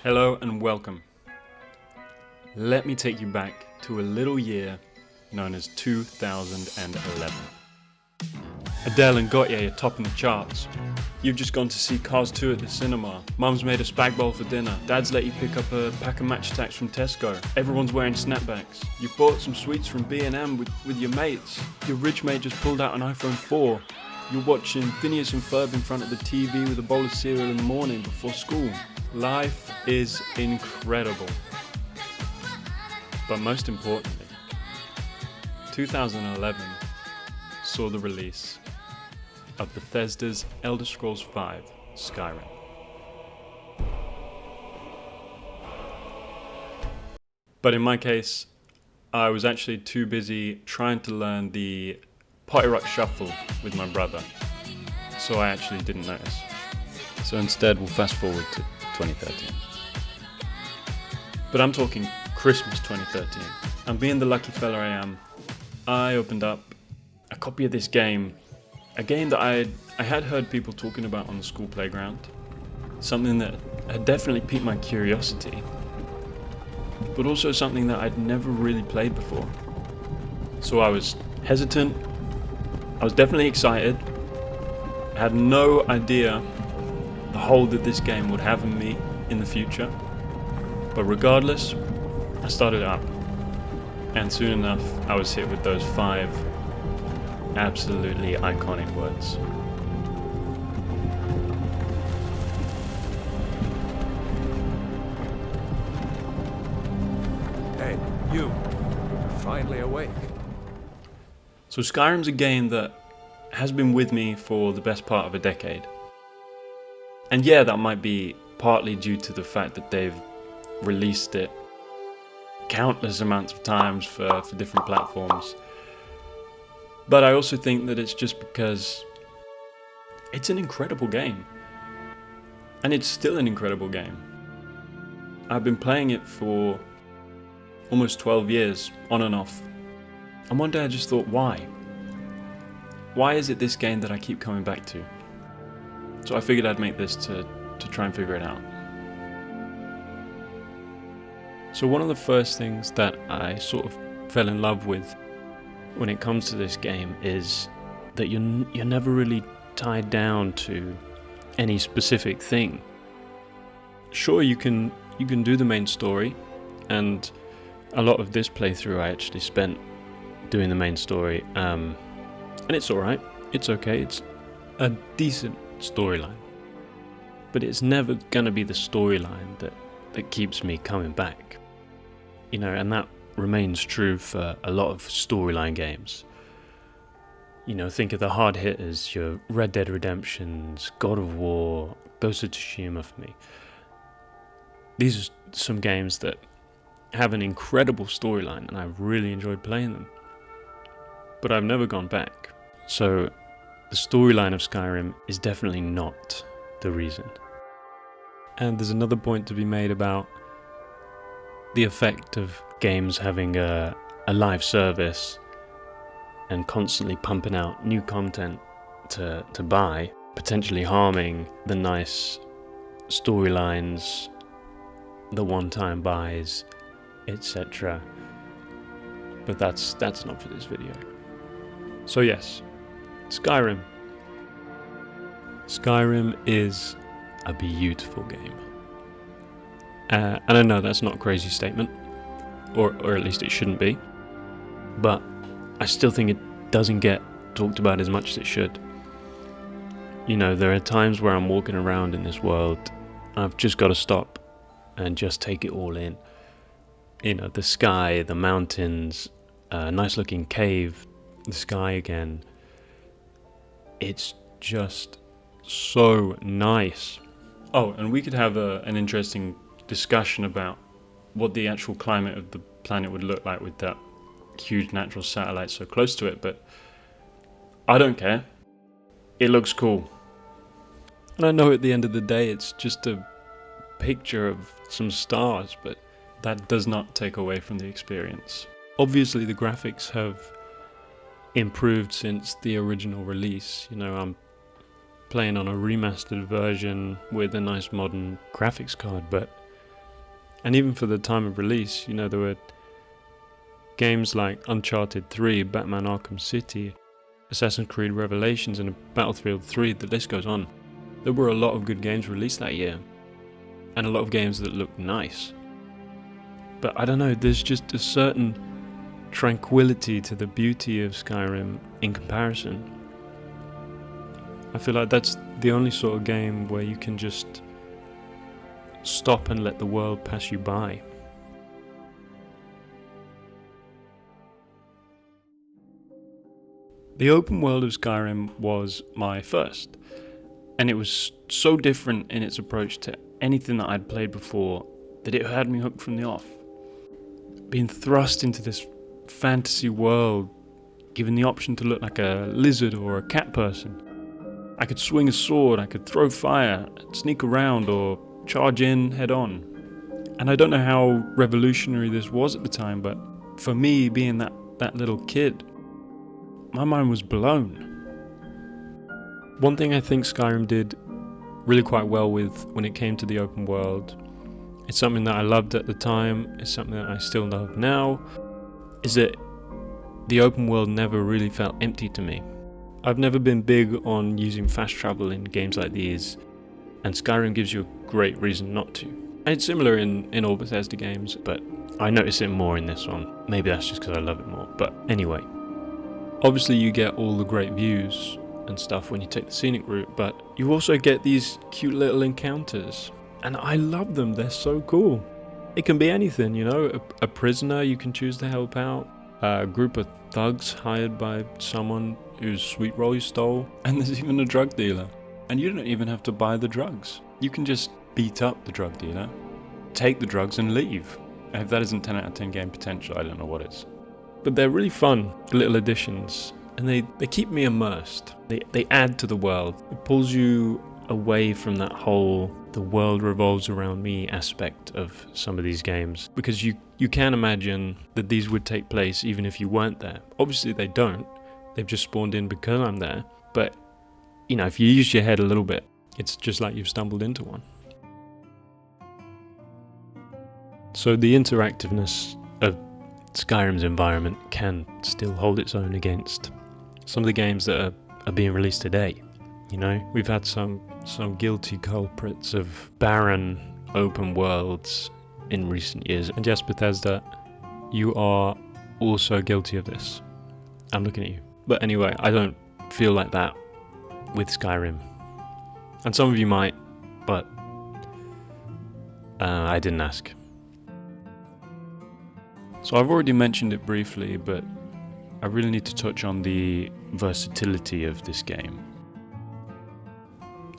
Hello and welcome. Let me take you back to a little year known as 2011. Adele and Gautier are topping the charts. You've just gone to see Cars 2 at the cinema. Mum's made a spag bowl for dinner. Dad's let you pick up a pack of Match Attax from Tesco. Everyone's wearing snapbacks. You bought some sweets from B&M with your mates. Your rich mate just pulled out an iPhone 4. You're watching Phineas and Ferb in front of the TV with a bowl of cereal in the morning before school. Life is incredible. But most importantly, 2011 saw the release of Bethesda's Elder Scrolls V Skyrim. But in my case, I was actually too busy trying to learn the Potty Rock Shuffle with my brother, so I actually didn't notice. So instead we'll fast forward to 2013. But I'm talking Christmas 2013. And being the lucky fella I am, I opened up a copy of this game, a game that I had heard people talking about on the school playground, something that had definitely piqued my curiosity, but also something that I'd never really played before. So I was hesitant, I was definitely excited, I had no idea the hold that this game would have on me in the future, but regardless, I started up, and soon enough I was hit with those 5 absolutely iconic words. Hey, you. You're finally awake. So Skyrim's a game that has been with me for the best part of a decade. And yeah, that might be partly due to the fact that they've released it countless amounts of times for different platforms. But I also think that it's just because it's an incredible game. And it's still an incredible game. I've been playing it for almost 12 years, on and off. And one day I just thought, why? Why is it this game that I keep coming back to? So I figured I'd make this to try and figure it out. So one of the first things that I sort of fell in love with when it comes to this game is that you're never really tied down to any specific thing. Sure, you can do the main story, and a lot of this playthrough I actually spent doing the main story, and it's alright, it's okay, it's a decent storyline, but it's never gonna be the storyline that keeps me coming back, and that remains true for a lot of storyline games. Think of the hard hitters, your Red Dead Redemptions, God of War, Ghost of Tsushima for me. These are some games that have an incredible storyline and I've really enjoyed playing them, but I've never gone back. So the storyline of Skyrim is definitely not the reason. And there's another point to be made about the effect of games having a live service and constantly pumping out new content to buy, potentially harming the nice storylines, the one-time buys, etc. But that's not for this video. So yes, Skyrim. Skyrim is a beautiful game. And I know that's not a crazy statement, or at least it shouldn't be, but I still think it doesn't get talked about as much as it should. There are times where I'm walking around in this world, and I've just got to stop and just take it all in. The sky, the mountains, a nice looking cave, the sky again. It's just so nice. Oh, and we could have an interesting discussion about what the actual climate of the planet would look like with that huge natural satellite so close to it, but I don't care. It looks cool. And I know at the end of the day it's just a picture of some stars, but that does not take away from the experience. Obviously the graphics have improved since the original release. I'm playing on a remastered version with a nice modern graphics card, but And even for the time of release, you know, there were games like Uncharted 3, Batman Arkham City, Assassin's Creed Revelations, and Battlefield 3, the list goes on. There were a lot of good games released that year, and a lot of games that looked nice. But I don't know, there's just a certain tranquility to the beauty of Skyrim in comparison. I feel like that's the only sort of game where you can just stop and let the world pass you by. The open world of Skyrim was my first, and it was so different in its approach to anything that I'd played before that it had me hooked from the off. Being thrust into this fantasy world, given the option to look like a lizard or a cat person. I could swing a sword, I could throw fire, sneak around, or charge in head on. And I don't know how revolutionary this was at the time, but for me, being that little kid, my mind was blown. One thing I think Skyrim did really quite well with when it came to the open world, it's something that I loved at the time, it's something that I still love now, is that the open world never really felt empty to me. I've never been big on using fast travel in games like these, and Skyrim gives you a great reason not to. And it's similar in all Bethesda games, but I notice it more in this one. Maybe that's just because I love it more, but anyway. Obviously you get all the great views and stuff when you take the scenic route, but you also get these cute little encounters, and I love them, they're so cool. It can be anything, you know, a prisoner you can choose to help out, a group of thugs hired by someone whose sweet roll you stole, and there's even a drug dealer. And you don't even have to buy the drugs. You can just beat up the drug dealer, take the drugs and leave. And if that isn't 10 out of 10 game potential, I don't know what is. But they're really fun little additions, and they keep me immersed. They add to the world. It pulls you away from that whole the world revolves around me aspect of some of these games, because you can imagine that these would take place even if you weren't there. Obviously they don't. They've just spawned in because I'm there. But, you know, if you use your head a little bit, it's just like you've stumbled into one. So the interactiveness of Skyrim's environment can still hold its own against some of the games that are being released today. You know, we've had some guilty culprits of barren open worlds in recent years. And yes, Bethesda, you are also guilty of this. I'm looking at you. But anyway, I don't feel like that with Skyrim. And some of you might, but I didn't ask. So I've already mentioned it briefly, but I really need to touch on the versatility of this game.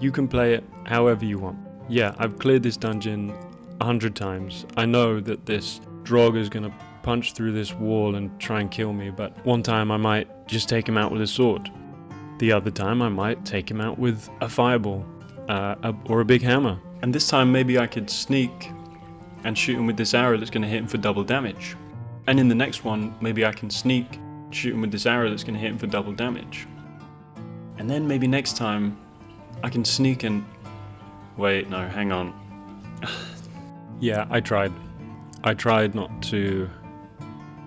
You can play it however you want. Yeah, I've cleared this dungeon 100 times. I know that this Drog is going to punch through this wall and try and kill me, but one time I might just take him out with a sword. The other time I might take him out with a fireball or a big hammer. And this time maybe I could sneak and shoot him with this arrow that's going to hit him for double damage. And in the next one, maybe I can sneak, shoot him with this arrow that's going to hit him for double damage. And then maybe next time I can sneak and... Wait, no, hang on. Yeah, I tried. I tried not to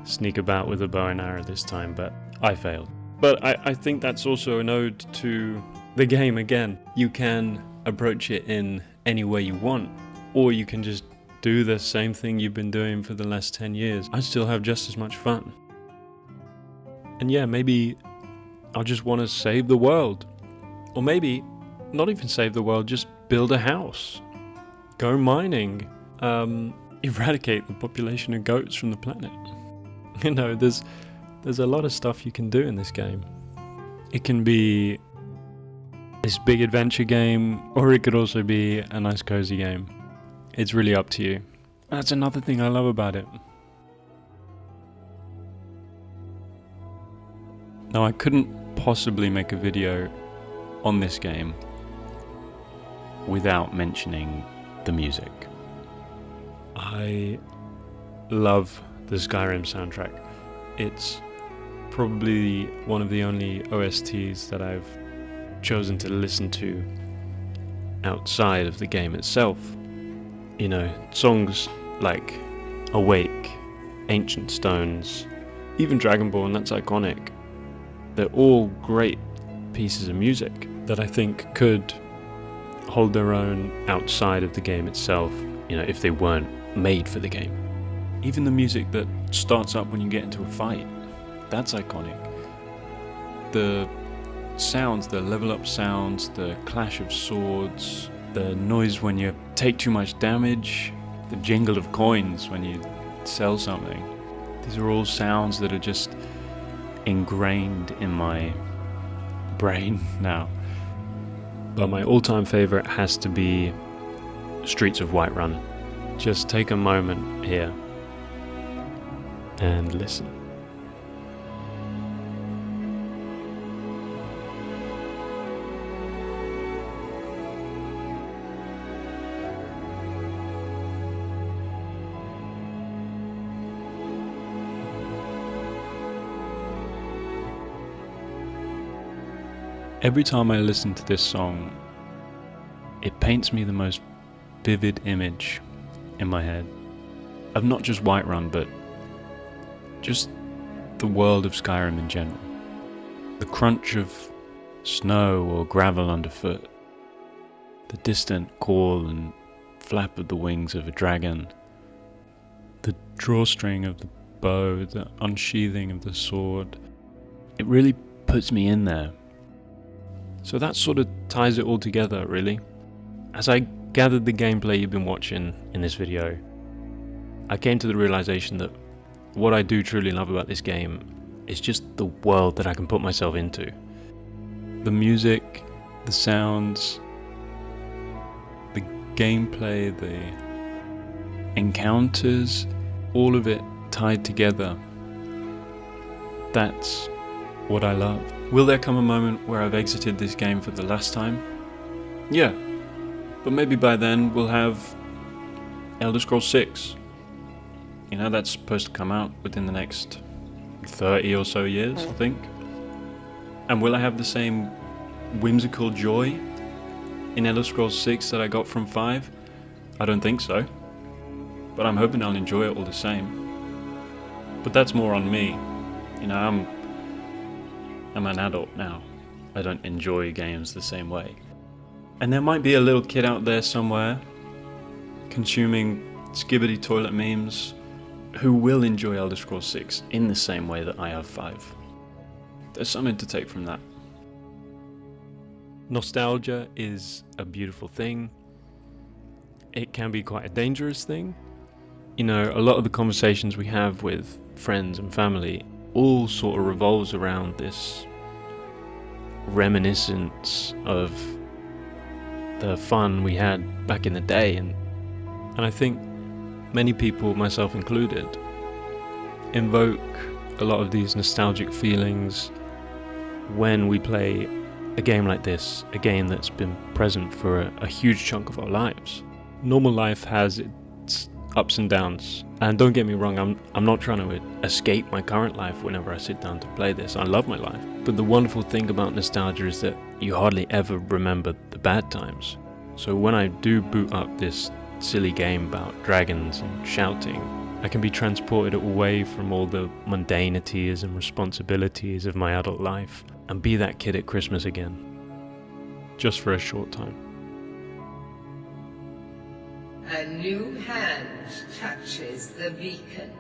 sneak about with a bow and arrow this time, but I failed. But I think that's also an ode to the game again. You can approach it in any way you want, or you can just do the same thing you've been doing for the last 10 years. I still have just as much fun. And yeah, maybe I'll just want to save the world. Or maybe not even save the world, just build a house. Go mining. Eradicate the population of goats from the planet. You know, there's a lot of stuff you can do in this game. It can be this big adventure game, or it could also be a nice cozy game. It's really up to you. That's another thing I love about it. Now, I couldn't possibly make a video on this game without mentioning the music. I love the Skyrim soundtrack. It's probably one of the only OSTs that I've chosen to listen to outside of the game itself. You know, songs like Awake, Ancient Stones, even Dragonborn, that's iconic. They're all great pieces of music that I think could hold their own outside of the game itself, if they weren't made for the game. Even the music that starts up when you get into a fight, that's iconic. The sounds, the level up sounds, the clash of swords, the noise when you take too much damage, the jingle of coins when you sell something. These are all sounds that are just ingrained in my brain now. But my all-time favorite has to be Streets of Whiterun. Just take a moment here and listen. Every time I listen to this song, it paints me the most vivid image in my head of not just Whiterun, but just the world of Skyrim in general. The crunch of snow or gravel underfoot, the distant call and flap of the wings of a dragon, the drawstring of the bow, the unsheathing of the sword. It really puts me in there. So that sort of ties it all together, really. As I gathered the gameplay you've been watching in this video, I came to the realization that what I do truly love about this game is just the world that I can put myself into. The music, the sounds, the gameplay, the encounters, all of it tied together. That's what I love. Will there come a moment where I've exited this game for the last time? Yeah, but maybe by then we'll have Elder Scrolls 6. That's supposed to come out within the next 30 or so years, I think. And will I have the same whimsical joy in Elder Scrolls 6 that I got from 5? I don't think so. But I'm hoping I'll enjoy it all the same. But that's more on me. I'm an adult now. I don't enjoy games the same way. And there might be a little kid out there somewhere consuming skibbity toilet memes who will enjoy Elder Scrolls 6 in the same way that I have 5. There's something to take from that. Nostalgia is a beautiful thing. It can be quite a dangerous thing. A lot of the conversations we have with friends and family all sort of revolves around this reminiscence of the fun we had back in the day, and I think many people, myself included, invoke a lot of these nostalgic feelings when we play a game like this, a game that's been present for a huge chunk of our lives. Normal life has its ups and downs, and don't get me wrong, I'm not trying to escape my current life whenever I sit down to play this. I love my life, but the wonderful thing about nostalgia is that you hardly ever remember the bad times. So when I do boot up this silly game about dragons and shouting, I can be transported away from all the mundanities and responsibilities of my adult life and be that kid at Christmas again, just for a short time. A new hand touches the beacon.